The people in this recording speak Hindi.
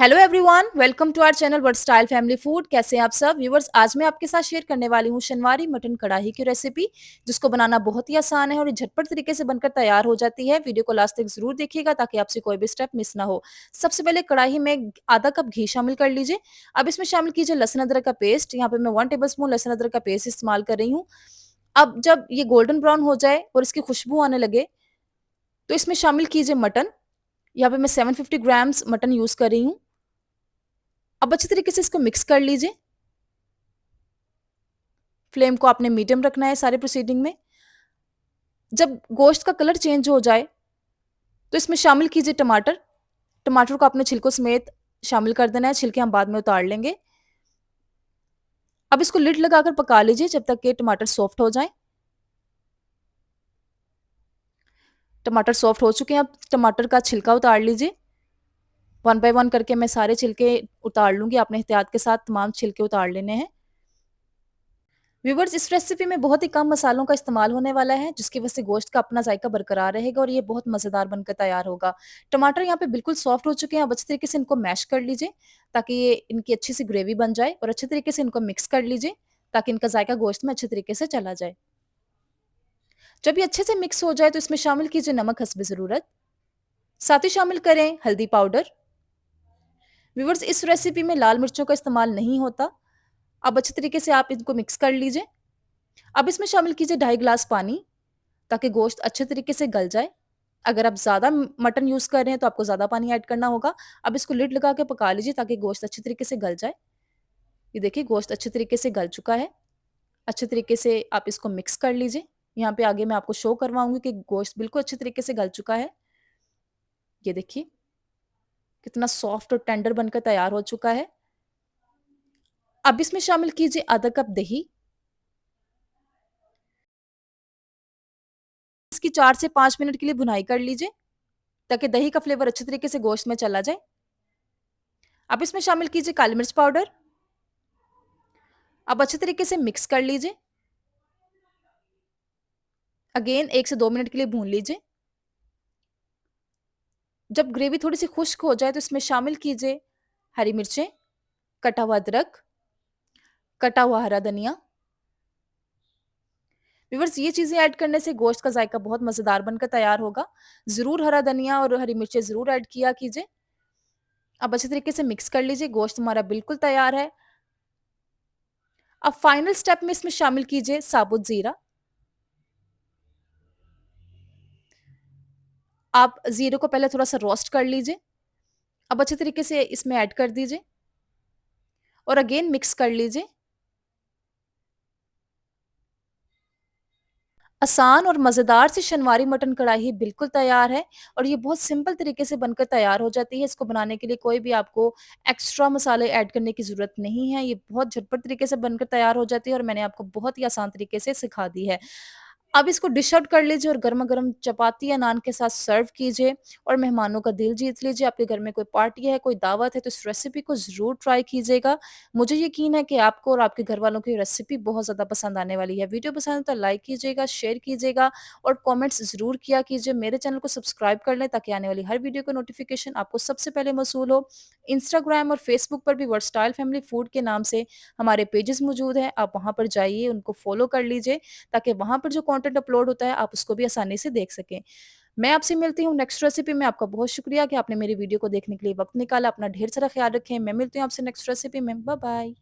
Hello everyone, welcome to our channel word style family food. कैसे हैं आप सब व्यूवर्स? आज मैं आपके साथ शेयर करने वाली हूँ शनवारी मटन कढ़ाई की रेसिपी, जिसको बनाना बहुत ही आसान है और ये झटपट तरीके से बनकर तैयार हो जाती है। वीडियो को लास्ट तक जरूर देखिएगा ताकि आपसे कोई भी स्टेप मिस ना हो। सबसे पहले कढ़ाई में आधा कप घी शामिल कर लीजिए। अब इसमें शामिल कीजिए लहसुन अदरक का पेस्ट। यहाँ पे मैं 1 टेबल स्पून लहसुन अदरक का पेस्ट इस्तेमाल कर रही हूँ। अब जब ये गोल्डन ब्राउन हो जाए और इसकी खुशबू आने लगे, तो इसमें शामिल कीजिए मटन। यहाँ पे मैं 750 ग्राम्स मटन यूज कर रही हूँ। अब अच्छे तरीके से इसको मिक्स कर लीजिए। फ्लेम को आपने मीडियम रखना है सारे प्रोसीडिंग में। जब गोश्त का कलर चेंज हो जाए, तो इसमें शामिल कीजिए टमाटर। टमाटर को आपने छिलकों समेत शामिल कर देना है, छिलके हम बाद में उतार लेंगे। अब इसको लिड लगाकर पका लीजिए जब तक कि टमाटर सॉफ्ट हो जाए। टमाटर सॉफ्ट हो चुके हैं, अब टमाटर का छिलका उतार लीजिए। वन बाय वन करके मैं सारे छिलके उतार लूंगी। आपने एहतियात के साथ तमाम छिलके उतार लेने हैं। व्यूवर्स, इस रेसिपी में बहुत ही कम मसालों का इस्तेमाल होने वाला है, जिसकी वजह से गोश्त का अपना जायका बरकरार रहेगा और ये बहुत मजेदार बनकर तैयार होगा। टमाटर यहाँ पे बिल्कुल सॉफ्ट हो चुके हैं। अब अच्छे तरीके से इनको मैश कर लीजिए ताकि ये इनकी अच्छी सी ग्रेवी बन जाए, और अच्छे तरीके से इनको मिक्स कर लीजिए ताकि इनका जायका गोश्त में अच्छे तरीके से चला जाए। जब ये अच्छे से मिक्स हो जाए, तो इसमें शामिल कीजिए नमक हस्बे जरूरत। साथ ही शामिल करें हल्दी पाउडर। व्यूवर्स, इस रेसिपी में लाल मिर्चों का इस्तेमाल नहीं होता। अब अच्छे तरीके से आप इनको मिक्स कर लीजिए। अब इसमें शामिल कीजिए 2.5 गिलास पानी ताकि गोश्त अच्छे तरीके से गल जाए। अगर आप ज़्यादा मटन यूज़ कर रहे हैं तो आपको ज़्यादा पानी ऐड करना होगा। अब इसको लिड लगा के पका लीजिए ताकि गोश्त अच्छे तरीके से गल जाए। ये देखिए गोश्त अच्छे तरीके से गल चुका है। अच्छे तरीके से आप इसको मिक्स कर लीजिए। यहाँ पे आगे मैं आपको शो करवाऊंगी कि गोश्त बिल्कुल अच्छे तरीके से गल चुका है। ये देखिए कितना सॉफ्ट और टेंडर बनकर तैयार हो चुका है। अब इसमें शामिल कीजिए आधा कप दही। इसकी 4 से 5 मिनट के लिए भुनाई कर लीजिए ताकि दही का फ्लेवर अच्छे तरीके से गोश्त में चला जाए। अब इसमें शामिल कीजिए काली मिर्च पाउडर। अब अच्छे तरीके से मिक्स कर लीजिए। अगेन 1 से 2 मिनट के लिए भून लीजिए। जब ग्रेवी थोड़ी सी खुश्क हो जाए, तो इसमें शामिल कीजिए हरी मिर्चें, कटा हुआ अदरक, कटा हुआ हरा धनिया। व्यूअर्स, ये चीजें ऐड करने से गोश्त का जायका बहुत मजेदार बनकर तैयार होगा। जरूर हरा धनिया और हरी मिर्चें जरूर ऐड किया कीजिए। अब अच्छे तरीके से मिक्स कर लीजिए। गोश्त हमारा बिल्कुल तैयार है। अब फाइनल स्टेप में इसमें शामिल कीजिए साबुत जीरा। आप जीरे को पहले थोड़ा सा रोस्ट कर लीजिए। अब अच्छे तरीके से इसमें ऐड कर दीजिए और अगेन मिक्स कर लीजिए। आसान और मज़ेदार सी शनवारी मटन कढ़ाई बिल्कुल तैयार है, और ये बहुत सिंपल तरीके से बनकर तैयार हो जाती है। इसको बनाने के लिए कोई भी आपको एक्स्ट्रा मसाले ऐड करने की ज़रूरत नहीं है। ये बहुत झटपट तरीके से बनकर तैयार हो जाती है और मैंने आपको बहुत ही आसान तरीके से सिखा दी है। अब इसको डिश आउट कर लीजिए और गरमा-गरम चपाती या नान के साथ सर्व कीजिए और मेहमानों का दिल जीत लीजिए। आपके घर में कोई पार्टी है, कोई दावत है, तो इस रेसिपी को ज़रूर ट्राई कीजिएगा। मुझे यकीन है कि आपको और आपके घरवालों को ये रेसिपी बहुत ज़्यादा पसंद आने वाली है। वीडियो पसंद है तो लाइक कीजिएगा, शेयर कीजिएगा और कमेंट्स ज़रूर किया कीजिए। मेरे चैनल को सब्सक्राइब कर लें ताकि आने वाली हर वीडियो का नोटिफिकेशन आपको सबसे पहले मौसूल हो। इंस्टाग्राम और फेसबुक पर भी वर्सटाइल फैमिली फूड के नाम से हमारे पेजेस मौजूद हैं। आप वहाँ पर जाइए, उनको फॉलो कर लीजिए ताकि वहाँ पर जो कंटेंट अपलोड होता है आप उसको भी आसानी से देख सकें। मैं आपसे मिलती हूँ नेक्स्ट रेसिपी में। आपका बहुत शुक्रिया कि आपने मेरी वीडियो को देखने के लिए वक़्त निकाला। अपना ढेर सारा ख़्याल रखें। मैं मिलती हूँ आपसे नेक्स्ट रेसिपी में। Bye bye.